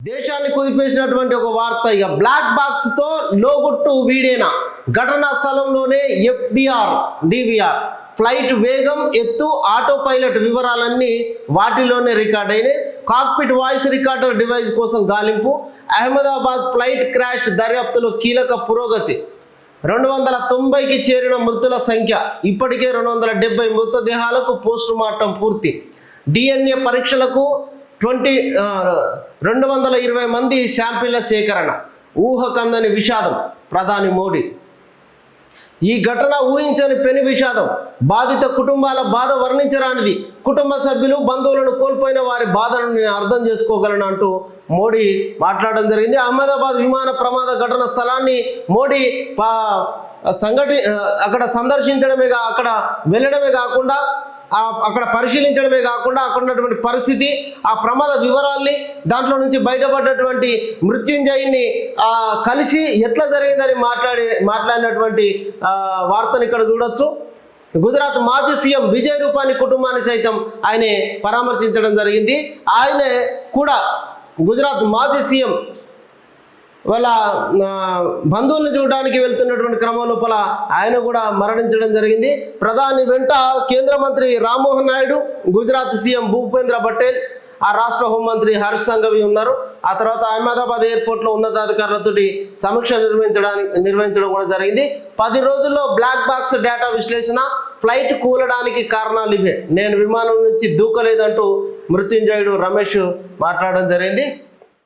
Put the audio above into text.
దేశాన్ని కుదిపేసినటువంటి ఒక వార్త. ఇక బ్లాక్ బాక్స్ తో లోగుట్టు వీడేనా, ఘటనా స్థలంలోనే డివిఆర్ ఫ్లైట్ వేగం, ఎత్తు, ఆటో పైలట్ వివరాలన్నీ వాటిలోనే రికార్డ్ అయినాయి. కాక్పిట్ వాయిస్ రికార్డర్ డివైస్ కోసం గాలింపు. అహ్మదాబాద్ ఫ్లైట్ క్రాష్ దర్యాప్తులో కీలక పురోగతి. 290కి చేరిన మృతుల సంఖ్య. ఇప్పటికే 270 మృతదేహాలకు పోస్ట్ మార్టం పూర్తి. DNA పరీక్షలకు 220 మంది శాంపిళ్ల సేకరణ. ఊహకందని విషాదం ప్రధాని మోడీ. ఈ ఘటన ఊహించని పెను విషాదం. బాధిత కుటుంబాల బాధ వర్ణించరానిది. కుటుంబ సభ్యులు, బంధువులను కోల్పోయిన వారి బాధను నేను అర్థం చేసుకోగలను అంటూ మోడీ మాట్లాడడం జరిగింది. అహ్మదాబాద్ విమాన ప్రమాద ఘటన స్థలాన్ని మోడీ అక్కడ అక్కడ వెళ్ళడమే కాకుండా అక్కడ పరిశీలించడమే కాకుండా అక్కడ ఉన్నటువంటి పరిస్థితి, ఆ ప్రమాద వివరాల్ని, దాంట్లో నుంచి బయటపడ్డటువంటి మృత్యుంజయిని కలిసి ఎట్లా జరిగిందని మాట్లాడినటువంటి వార్తను ఇక్కడ చూడొచ్చు. గుజరాత్ మాజీ సీఎం విజయ్ రూపానీ కుటుంబాన్ని సైతం ఆయనే పరామర్శించడం జరిగింది. ఆయనే కూడా గుజరాత్ మాజీ సీఎం వాళ్ళ బంధువులను చూడడానికి వెళ్తున్నటువంటి క్రమం లోపల ఆయన కూడా మరణించడం జరిగింది. ప్రధాని వెంట కేంద్ర మంత్రి రామ్మోహన్ నాయుడు, గుజరాత్ సీఎం భూపేంద్ర పటేల్, ఆ రాష్ట్ర హోంమంత్రి హర్ష్ సంఘవి ఉన్నారు. ఆ తర్వాత అహ్మదాబాద్ ఎయిర్పోర్ట్లో ఉన్నతాధికారులతో సమీక్ష నిర్వహించడం కూడా జరిగింది. 10 రోజుల్లో బ్లాక్ బాక్స్ డేటా విశ్లేషణ, ఫ్లైట్ కూలడానికి కారణాలు ఇవే, నేను విమానం నుంచి దూకలేదంటూ మృత్యుంజయుడు రమేష్ మాట్లాడడం జరిగింది.